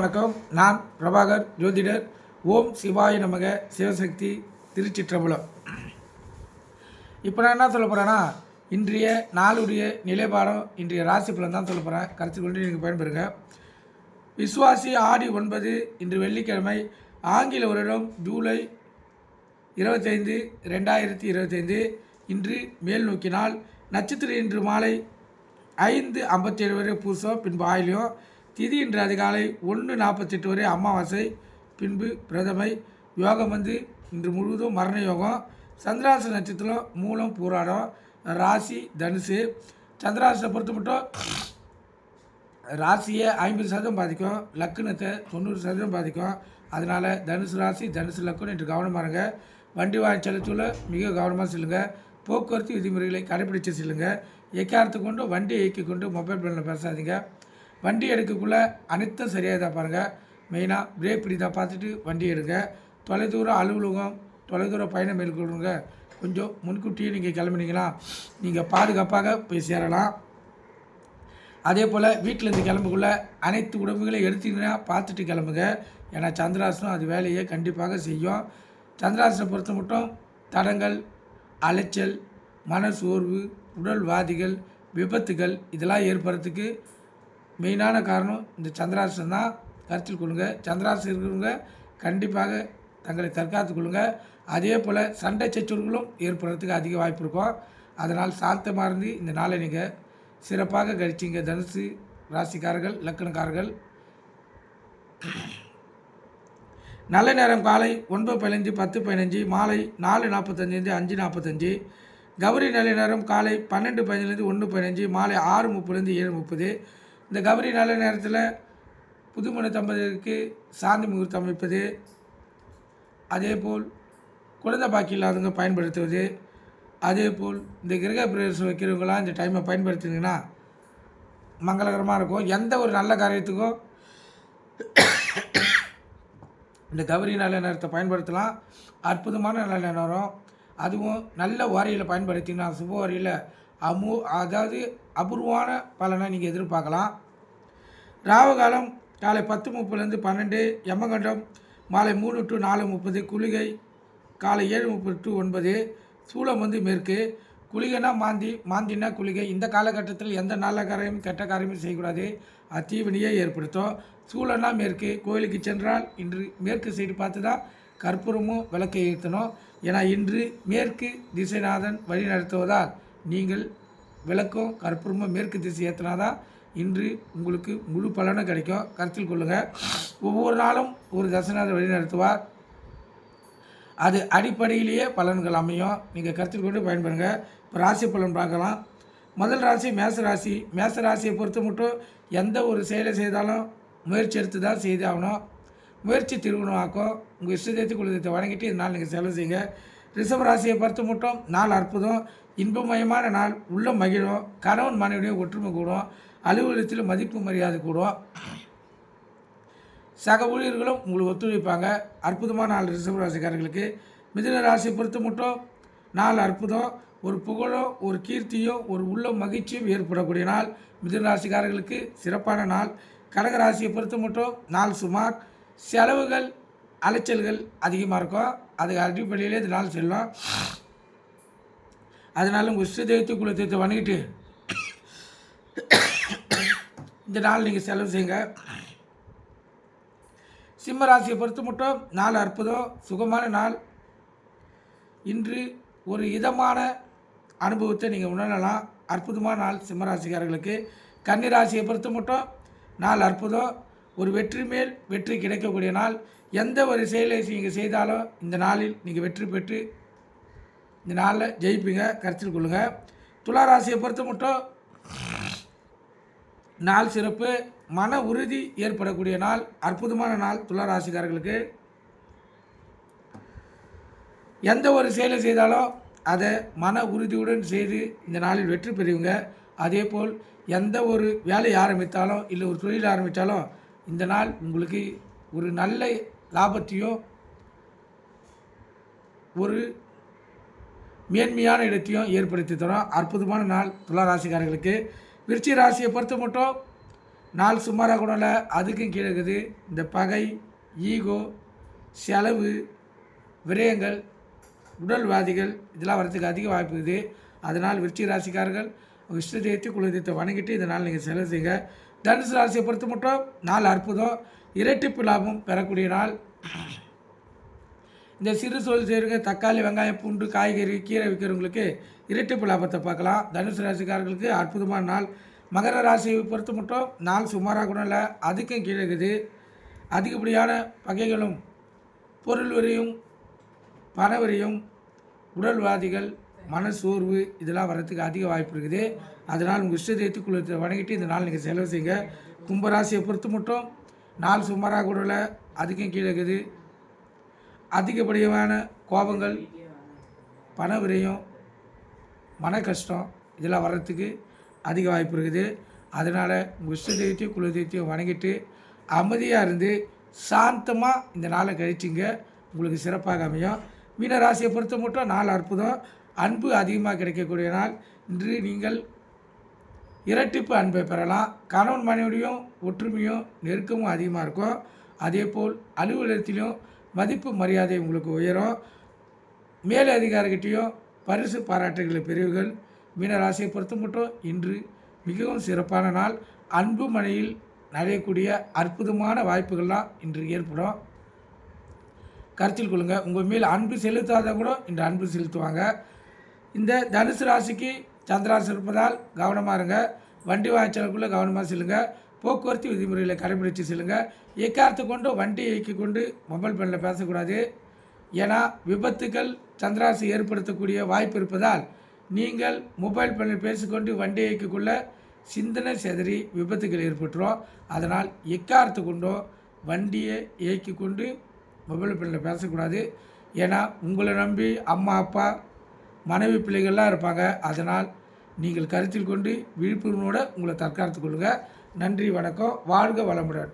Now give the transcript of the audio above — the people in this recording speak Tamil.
வணக்கம். நான் பிரபாகர் ஜோதிடர். ஓம் சிவாய நமக. சிவசக்தி திருச்சிற்றம்பலம். இப்போ நான் என்ன சொல்ல போகிறேன்னா, இன்றைய நாளுடைய நிலைப்பாடம், இன்றைய ராசி பலன் தான் சொல்ல போகிறேன். கருத்து கொண்டு நீங்கள் பயன்பெறுங்க. விசுவாசி ஆடி 9 இன்று வெள்ளிக்கிழமை, ஆங்கில வருடம் ஜூலை 25, 2025. இன்று மேல் நோக்கினால் நட்சத்திரம் இன்று மாலை 5:57 வரை பூசம், பின்பு ஆயிலியம். திதி இன்று அதிகாலை 1:48 வரை அமாவாசை, பின்பு பிரதமை. யோகம் இன்று முழுவதும் மரண யோகம். சந்திராச நட்சத்திரம் மூலம் பூராடம். ராசி தனுசு. சந்திராசனை பொறுத்த மட்டும் ராசியை 50% பாதிக்கும், லக்குனத்தை 90% பாதிக்கும். அதனால் தனுசு ராசி தனுசு லக்குன்னு இன்று கவனமாக இருங்க. வண்டி வாங்கி செலுத்துல மிக கவனமாக செல்லுங்கள். போக்குவரத்து விதிமுறைகளை கடைபிடித்து செல்லுங்கள். எக்காரத்தை கொண்டு வண்டியை இயக்கி கொண்டு மொபைல் ஃபோனில் பேசாதீங்க. வண்டி எடுக்கக்குள்ளே அனைத்தும் சரியாக தான் பாருங்கள். மெயினாக பிரேக் பிடி தான் பார்த்துட்டு வண்டி எடுங்க. தொலைதூர அலுவலகம், தொலைதூர பயணம் மேற்கொள்ளுங்க. கொஞ்சம் முன்கூட்டியே நீங்கள் கிளம்புனீங்களா நீங்கள் பாதுகாப்பாக போய் சேரலாம். அதே போல் வீட்டிலேருந்து கிளம்புக்குள்ளே அனைத்து உடம்புகளையும் எடுத்தீங்கன்னா பார்த்துட்டு கிளம்புங்க. ஏன்னா சந்திராசனம் அது வேலையை கண்டிப்பாக செய்யும். சந்திராசனை பொறுத்த மட்டும் தடங்கள், அலைச்சல், மன சோர்வு, உடல்வாதிகள், விபத்துகள் இதெல்லாம் ஏற்படுறதுக்கு மெயினான காரணம் இந்த சந்திராசனம் தான். கருத்தில் கொள்ளுங்கள். சந்திராசனம் இருக்கிறவங்க கண்டிப்பாக தங்களை தற்காத்து கொள்ளுங்கள். அதே போல் சண்டை சச்சரவுகளும் ஏற்படுறதுக்கு அதிக வாய்ப்பு இருக்கும். அதனால் சாந்தமாக இருந்து இந்த நாளை நீங்கள் சிறப்பாக கழிச்சிங்க. தனுசு ராசிக்காரர்கள், லக்கணக்காரர்கள். நல்ல நேரம் காலை 9:15, 10:15, மாலை 4:45, 5:45. கௌரி நல்ல நேரம் காலை 12:15, 1:15, மாலை 6:30, 7:30. இந்த கௌரி நல்ல நேரத்தில் புதுமண தம்பதியருக்கு சாந்தி முகூர்த்தம் அமைப்பது, அதே போல் குழந்தை பாக்கி இல்லாதவங்க பயன்படுத்துவது, அதே போல் இந்த கிரக பிரவேசம் வைக்கிறவங்களாம் இந்த டைமை பயன்படுத்தினீங்கன்னா மங்களகரமாக இருக்கும். எந்த ஒரு நல்ல காரியத்துக்கும் இந்த கௌரி நல்ல நேரத்தை பயன்படுத்தலாம். அற்புதமான நல்ல நேரம். அதுவும் நல்ல வாரியில் பயன்படுத்திங்கன்னா சுப வாரியில் அதாவது அபூர்வமான பலனை நீங்கள் எதிர்பார்க்கலாம். ராவகாலம் காலை 10:30 12, யமகண்டம் மாலை 3 to 4:30, குளிகை காலை 7:30 to 9. சூலம் மேற்கு. குளிகைனா மாந்தினா குளிகை. இந்த காலகட்டத்தில் எந்த நல்ல காரியமும் கெட்ட காரியமும் செய்யக்கூடாது. தீவினையே ஏற்படுத்தும். சூளம்னா மேற்கு. கோயிலுக்கு சென்றால் இன்று மேற்கு சைடு பார்த்து தான் கற்பூரமும் விளக்கை ஏற்றணும். ஏன்னா இன்று மேற்கு திசைநாதன் வழி நடத்துவதால் நீங்கள் விளக்கும் கற்பூரமும் மேற்கு திசை ஏற்றினாதான் இன்று உங்களுக்கு முழு பலனும் கிடைக்கும். கருத்தில் கொள்ளுங்கள். ஒவ்வொரு நாளும் ஒரு தசநாதன் வழி நடத்துவார். அது அடிப்படையிலேயே பலன்கள் அமையும். நீங்கள் கருத்தில் கொண்டு பயன்படுங்க. இப்போ ராசி பலன் பார்க்கலாம். முதல் ராசி மேசராசி. மேசராசியை பொறுத்த மட்டும் எந்த ஒரு செயலை செய்தாலும் முயற்சி எடுத்து தான் செய்தாகணும். முயற்சி திருமணமாக்கும். உங்கள் இஷ்டத்தை குலதெய்வத்தை வணங்கிட்டு இதனால் நீங்கள் செலவு செய்யுங்க. ரிஷப ராசியை பொறுத்த மட்டும் நாள் அற்புதம். இன்பமயமான நாள். உள்ள மகிழும். கணவன் மனைவியுடைய ஒற்றுமை கூடும். அலுவலகத்தில் மதிப்பு மரியாதை கூடும். சக ஊழியர்களும் உங்களுக்கு ஒத்துழைப்பாங்க. அற்புதமான நாள் ரிஷப ராசிக்காரர்களுக்கு. மிதுன ராசியை பொறுத்த மட்டும் நாள் அற்புதம். ஒரு புகழும், ஒரு கீர்த்தியும், ஒரு உள்ள மகிழ்ச்சியும் ஏற்படக்கூடிய நாள் மிதுன ராசிக்காரர்களுக்கு சிறப்பான நாள். கடக ராசியை பொறுத்த மட்டும் நாள் சுமார். செலவுகள், அலைச்சல்கள் அதிகமாக இருக்கும். அதுக்கு அடிப்படையிலே இந்த நாள் செல்லும். அதனால் உங்கள் இஷ்ட தெய்வத்தை குலதெய்வத்தை வணங்கிட்டு இந்த நாள் நீங்கள் செலவு செய்யுங்க. சிம்ம ராசியை பொறுத்த மட்டும் நாள் அற்புதம், சுகமான நாள். இன்று ஒரு இதமான அனுபவத்தை நீங்கள் உணரலாம். அற்புதமான நாள் சிம்மராசிக்காரர்களுக்கு. கன்னி ராசியை பொறுத்த மட்டும் நாள் அற்புதம். ஒரு வெற்றி மேல் வெற்றி கிடைக்கக்கூடிய நாள். எந்த ஒரு செயலை நீங்கள் செய்தாலும் இந்த நாளில் நீங்கள் வெற்றி பெற்று இந்த நாளில் ஜெயிப்பீங்க. கருத்தில் கொள்ளுங்கள். துலா ராசியை பொறுத்த மட்டும் நாள் சிறப்பு. மன உறுதி ஏற்படக்கூடிய நாள். அற்புதமான நாள் துலா ராசிக்காரர்களுக்கு. எந்த ஒரு செயலை செய்தாலும் அதை மன உறுதியுடன் செய்து இந்த நாளில் வெற்றி பெறுவீங்க. அதே போல் எந்த ஒரு வேலையை ஆரம்பித்தாலும் இல்லை ஒரு தொழில் ஆரம்பித்தாலும் இந்த நாள் உங்களுக்கு ஒரு நல்ல லாபத்தையும் ஒரு மேன்மையான இடத்தையும் ஏற்படுத்தி தரும். அற்புதமான நாள் துலா ராசிக்காரர்களுக்கு. விருச்சிக ராசியை பொறுத்த மட்டும் நாள் சுமாராக கூட இல்லை, அதுக்கும் கீழே இருக்குது. இந்த பகை, ஈகோ, செலவு, விரயங்கள், உடல்வாதிகள் இதெல்லாம் வரதுக்கு அதிக வாய்ப்பு இருக்குது. அதனால் விருச்சிக ராசிக்காரர்கள் இஷ்ட தெய்வத்தை குல தெய்வத்தை வணங்கிட்டு இதனால் நீங்கள் செலவு செய்யுங்க. தனுசு ராசியை பொறுத்த மட்டும் நாள் அற்புதம், இரட்டிப்பு லாபம் பெறக்கூடிய நாள். இந்த சிறு தொழில் செய்கிறவங்க தக்காளி, வெங்காயம், பூண்டு, காய்கறி, கீரை விற்கிறவங்களுக்கு இரட்டிப்பு லாபத்தை பார்க்கலாம். தனுசு ராசிக்காரர்களுக்கு அற்புதமான நாள். மகர ராசியை பொறுத்த மட்டும் நாள் சுமாராக கூட இல்லை, அதுக்கும் கீழே இருக்குது. அதிகப்படியான பகைகளும் பொருள் வரியும் பண வரியும் உடல்வாதிகள் மனசோர்வு இதெல்லாம் வர்றதுக்கு அதிக வாய்ப்பு இருக்குது. அதனால் உங்கள் இஷ்ட தெய்வத்தை குலத்தை வணங்கிட்டு இந்த நாள் நீங்கள் செலவு செய்யுங்க. கும்பராசியை பொறுத்த மட்டும் நாள் சுமாராக கூட இல்லை, அதுக்கும் கீழே இருக்குது. அதிகப்படியான கோபங்கள், பண விரயம், மன கஷ்டம் இதெல்லாம் வர்றதுக்கு அதிக வாய்ப்பு இருக்குது. அதனால் உங்கள் இஷ்ட தெய்வத்தையும் குல தெய்வத்தையும் வணங்கிட்டு அமைதியாக இருந்து சாந்தமாக இந்த நாளை கழிச்சிங்க, உங்களுக்கு சிறப்பாக அமையும். மீன ராசியை பொறுத்த மட்டும் நாள் அற்புதம், அன்பு அதிகமாக கிடைக்கக்கூடிய நாள். இன்று நீங்கள் இரட்டிப்பு அன்பை பெறலாம். கணவன் மனைவியும் ஒற்றுமையும் நெருக்கமும் அதிகமாக இருக்கும். அதே போல் அலுவலகத்திலும் மதிப்பு மரியாதை உங்களுக்கு உயரும். மேல் அதிகாரிகிட்டையும் பரிசு பாராட்டுகளை பெறுவீர்கள். மீனராசியை பொறுத்த மட்டும் இன்று மிகவும் சிறப்பான நாள். அன்பு மனையில் நடையக்கூடிய அற்புதமான வாய்ப்புகள்லாம் இன்று ஏற்படும். கருத்தில் கொள்ளுங்கள். உங்கள் மேல் அன்பு செலுத்தாத கூட இன்று அன்பு செலுத்துவாங்க. இந்த தனுசு ராசிக்கு சந்திராசி இருப்பதால் கவனமாக இருங்க. வண்டி வாய்ச்சலுக்குள்ளே கவனமாக செல்லுங்க. போக்குவரத்து விதிமுறைகளை கடைபிடித்து செல்லுங்க. எக்காரத்தை கொண்டு வண்டி இயக்கி கொண்டு மொபைல் ஃபோனில் பேசக்கூடாது. ஏன்னா விபத்துக்கள் சந்திராசி ஏற்படுத்தக்கூடிய வாய்ப்பு இருப்பதால் நீங்கள் மொபைல் ஃபோனில் பேசிக்கொண்டு வண்டி இயக்கிக்குள்ள சிந்தனை செதறி விபத்துக்கள் ஏற்பட்டுரும். அதனால் எக்காரத்தை கொண்டோ வண்டியை இயக்கி கொண்டு மொபைல் ஃபோனில் பேசக்கூடாது. ஏன்னா உங்களை நம்பி அம்மா, அப்பா, மனைவி, பிள்ளைகள்லாம் இருப்பாங்க. அதனால் நீங்கள் கருத்தில் கொண்டு விழிப்புணர்வோடு உங்களை தற்காத்துக் கொள்ளுங்கள். நன்றி, வணக்கம். வாழ்க வளமுடன்.